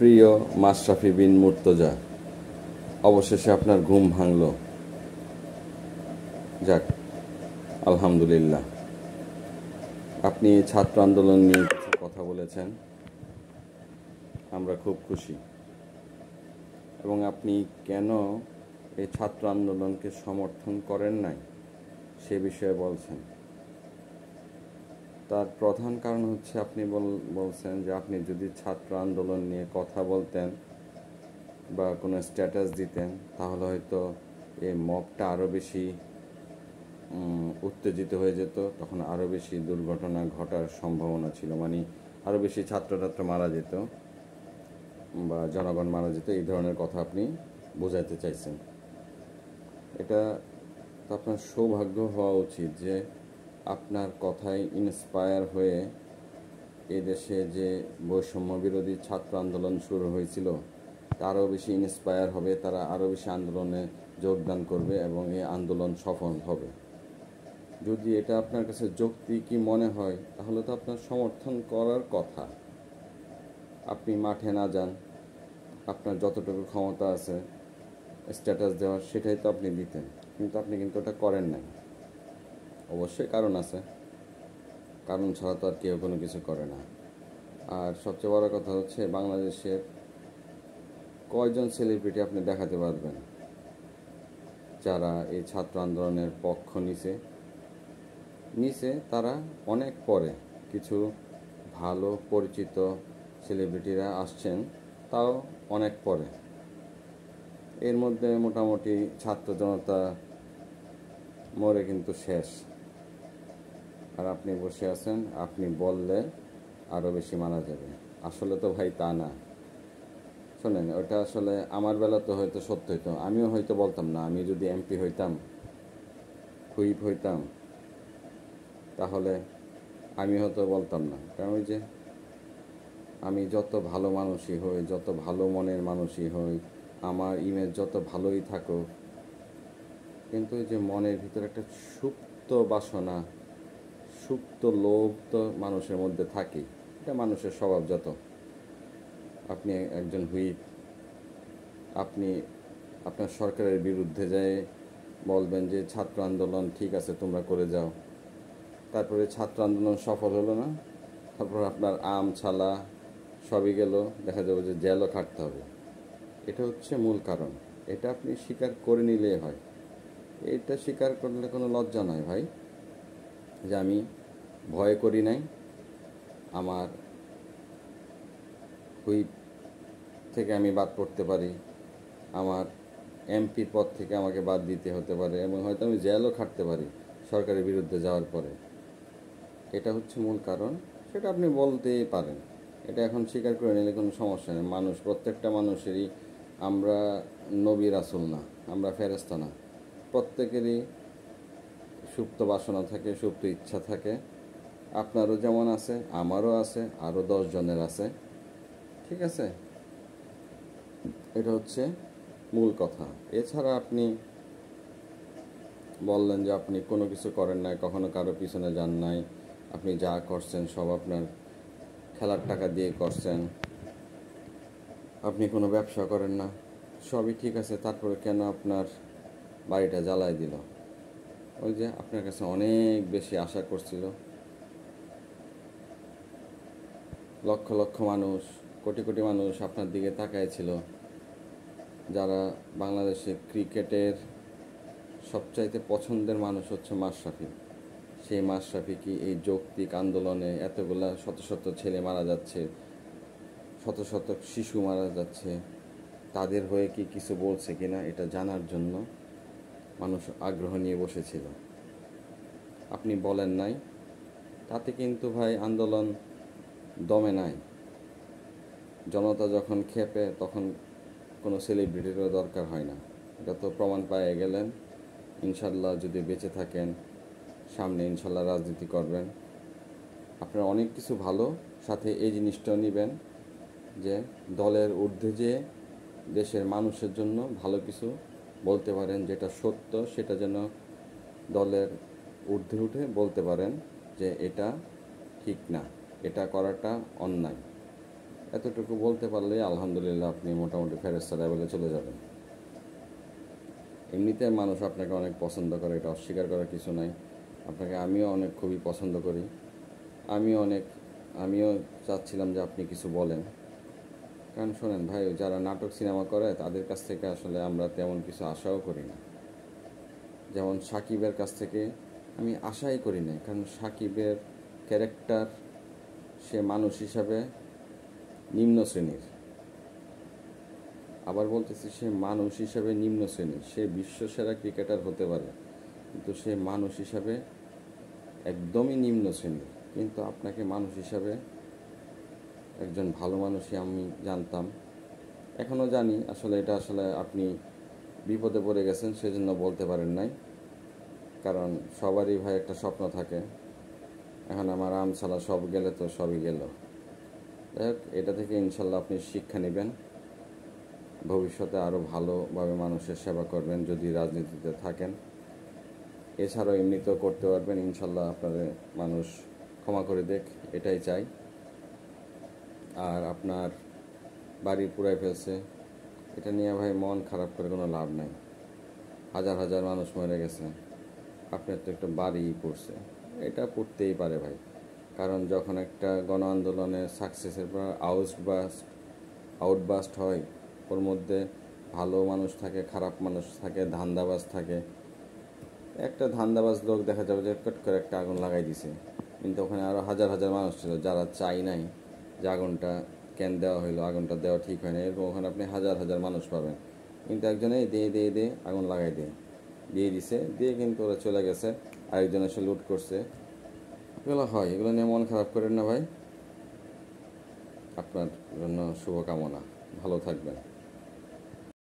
প্রিয় মাশরাফি বিন মুর্তজা, অবশেষে আপনার ঘুম ভাঙল। যাক, আলহামদুলিল্লাহ। আপনি ছাত্র আন্দোলন নিয়ে কিছু কথা বলেছেন, আমরা খুব খুশি। এবং আপনি কেন এই ছাত্র আন্দোলনকে সমর্থন করেন নাই সে বিষয়ে বলছেন। তার প্রধান কারণ হচ্ছে আপনি বলছেন যে আপনি যদি ছাত্র আন্দোলন নিয়ে কথা বলতেন বা কোনো স্ট্যাটাস দিতেন তাহলে হয়তো এই মবটা আরও বেশি উত্তেজিত হয়ে যেত, তখন আরও বেশি দুর্ঘটনা ঘটার সম্ভাবনা ছিল, মানে আরও বেশি ছাত্রছাত্র মারা যেত বা জনগণ মারা যেত, এই ধরনের কথা আপনি বোঝাতে চাইছেন। এটা তো আপনার সৌভাগ্য হওয়া উচিত যে আপনার কথায় ইন্সপায়ার হয়ে এই দেশে যে বৈষম্য বিরোধী ছাত্র আন্দোলন শুরু হয়েছিল তারও বেশি ইন্সপায়ার হবে, তারা আরও বেশি আন্দোলনে যোগদান করবে এবং এই আন্দোলন সফল হবে। যদি এটা আপনার কাছে যৌক্তিকই মনে হয় তাহলে তো আপনার সমর্থন করার কথা। আপনি মাঠে না যান, আপনার যতটুকু ক্ষমতা আছে স্ট্যাটাস দেওয়ার সেটাই তো আপনি দিতেন, কিন্তু আপনি ওটা করেন নাই। অবশ্যই কারণ আছে, কারণ ছাড়া তো আর কেউ কোনো কিছু করে না। আর সবচেয়ে বড় কথা হচ্ছে বাংলাদেশের কয়জন সেলিব্রিটি আপনি দেখাতে পারবেন যারা এই ছাত্র আন্দোলনের পক্ষ নিছে তারা অনেক পরে কিছু ভালো পরিচিত সেলিব্রিটিরা আসছেন, তাও অনেক পরে। এর মধ্যে মোটামুটি ছাত্র জনতা মরে কিন্তু শেষ, আর আপনি বসে আছেন, আপনি বললে আরও বেশি মারা যাবে। আসলে তো ভাই তা না। শোনেন, ওটা আসলে আমার বেলা তো হয়তো সত্য হইতো, আমিও হয়তো বলতাম না। আমি যদি এমপি হইতাম, হুইপ হইতাম, তাহলে আমি হয়তো বলতাম না। কারণ ওই যে আমি যত ভালো মানুষই হই, যত ভালো মনের মানুষই হই, আমার ইমেজ যত ভালোই থাকুক, কিন্তু ওই যে মনের ভিতরে একটা সুপ্ত বাসনা, সুপ্ত লোভ তো মানুষের মধ্যে থাকে। এটা মানুষের স্বভাব। যত আপনি একজন হুইপ, আপনি আপনার সরকারের বিরুদ্ধে যেয়ে বলবেন যে ছাত্র আন্দোলন ঠিক আছে তোমরা করে যাও, তারপরে ছাত্র আন্দোলন সফল হলো না, তারপর আপনার আম ছালা সবই গেল, দেখা যাবে যে জেলও খাটতে হবে। এটা হচ্ছে মূল কারণ। এটা আপনি স্বীকার করে নিলেই হয়। এটা স্বীকার করলে কোনো লজ্জা নয় ভাই, যে আমি ভয় করি নাই, আমার হুইপ থেকে আমি বাদ পড়তে পারি, আমার এমপির পদ থেকে আমাকে বাদ দিতে হতে পারে, এবং হয়তো আমি জেলও খাটতে পারি সরকারের বিরুদ্ধে যাওয়ার পরে। এটা হচ্ছে মূল কারণ। সেটা আপনি বলতেই পারেন, এটা এখন স্বীকার করে নিলে কোনো সমস্যা নেই। মানুষ, প্রত্যেকটা মানুষেরই, আমরা নবী রাসূল না, আমরা ফেরেশতা না, প্রত্যেকেরই সুপ্ত বাসনা থাকে, সুপ্ত ইচ্ছা থাকে। আপনারও যেমন আছে, আমারও আছে, আরও 10 জনের আছে। ঠিক আছে, এটা হচ্ছে মূল কথা। এছাড়া আপনি বললেন যে আপনি কোনো কিছু করেন নাই, কখনো কারো পিছনে যান নাই, আপনি যা করছেন সব আপনার খেলার টাকা দিয়ে করছেন, আপনি কোনো ব্যবসা করেন না, সবই ঠিক আছে। তারপরে কেন আপনার বাড়িটা জ্বালায় দিল? ওই যে আপনার কাছে অনেক বেশি আশা করছিল, লক্ষ লক্ষ মানুষ, কোটি কোটি মানুষ আপনার দিকে তাকাইছিল, যারা বাংলাদেশে ক্রিকেটের সবচাইতে পছন্দের মানুষ হচ্ছে মাশরাফি। সেই মাশরাফি কি এই যৌক্তিক আন্দোলনে এতগুলা শত শত ছেলে মারা যাচ্ছে, শত শত শিশু মারা যাচ্ছে, তাদের হয়ে কি কিছু বলছে কিনা এটা জানার জন্য মানুষ আগ্রহ নিয়ে বসেছিল। আপনি বলেন নাই, তাতে কিন্তু ভাই আন্দোলন দমে নাই। জনতা যখন ক্ষেপে তখন কোনো সেলিব্রিটিরও দরকার হয় না। এটা তো প্রমাণ পেয়ে গেলেন। ইনশাল্লাহ যদি বেঁচে থাকেন, সামনে ইনশাল্লাহ রাজনীতি করবেন। আপনার অনেক কিছু ভালো, সাথে এই জিনিসটাও নেবেন যে দলের ঊর্ধ্বে যে দেশের মানুষের জন্য ভালো কিছু বলতে পারেন, যেটা সত্য সেটা যেন দলের ঊর্ধ্বে উঠে বলতে পারেন যে এটা ঠিক না, এটা করাটা অন্যায়। এতটুকু বলতে পারলেই আলহামদুলিল্লাহ আপনি মোটামুটি ফেরেশতা লেভেলে চলে যাবেন। এমনিতে মানুষ আপনাকে অনেক পছন্দ করে, এটা অস্বীকার করার কিছু নাই। আপনাকে আমিও অনেক খুবই পছন্দ করি। আমিও চাচ্ছিলাম যে আপনি কিছু বলেন। কারণ শোনেন ভাই, যারা নাটক সিনেমা করে তাদের কাছ থেকে আসলে আমরা তেমন কিছু আশাও করি না। যেমন সাকিবের কাছ থেকে আমি আশাই করি না, কারণ সাকিবের ক্যারেক্টার, সে মানুষ হিসাবে নিম্ন শ্রেণীর। আবার বলতেছি, সে মানুষ হিসাবে নিম্ন শ্রেণীর। সে বিশ্বসেরা ক্রিকেটার হতে পারে, কিন্তু সে মানুষ হিসাবে একদমই নিম্ন শ্রেণীর। কিন্তু আপনাকে মানুষ হিসাবে একজন ভালো মানুষই আমি জানতাম, এখনও জানি। আসলে এটা আসলে আপনি বিপদে পড়ে গেছেন, সেজন্য বলতে পারেন নাই। কারণ সবারই ভাই একটা স্বপ্ন থাকে। এখন আমার আমসালা সব গেলে তো সবই গেল। যাই হোক, এটা থেকে ইনশাল্লাহ আপনি শিক্ষা নেবেন, ভবিষ্যতে আরও ভালোভাবে মানুষের সেবা করবেন যদি রাজনীতিতে থাকেন। এছাড়াও এমনিতেও করতে পারবেন ইনশাল্লাহ। আপনাদের মানুষ ক্ষমা করে দেখ, এটাই চাই। আর আপনার বাড়ি পুরাই ফেলছে, এটা নিয়ে ভাই মন খারাপ করে কোনো লাভ নাই। হাজার হাজার মানুষ মরে গেছে, আপনার তো একটা বাড়ি পড়ছে। এটা পড়তেই পারে ভাই, কারণ যখন একটা গণ আন্দোলনের সাকসেসের পর আউটবাস্ট হয়, ওর মধ্যে ভালো মানুষ থাকে, খারাপ মানুষ থাকে, ধান্দাবাজ থাকে। একটা ধান্দাবাজ লোক দেখা যাবে যে কট করে একটা আগুন লাগাই দিছে, কিন্তু ওখানে আরও হাজার হাজার মানুষ ছিল যারা চাই নাই যে আগুনটা কেন দেওয়া হইলো, আগুনটা দেওয়া ঠিক হয় না। এরকম ওখানে আপনি হাজার হাজার মানুষ পাবেন, কিন্তু একজনে দিয়ে আগুন লাগাই দিয়ে দিছে, দিয়ে কিন্তু ওরা চলে গেছে, আরেকজন এসে লুট করছে। এগুলো হয়, এগুলো নিয়ে মন খারাপ করেন না ভাই। আপনার জন্য শুভকামনা, ভালো থাকবেন।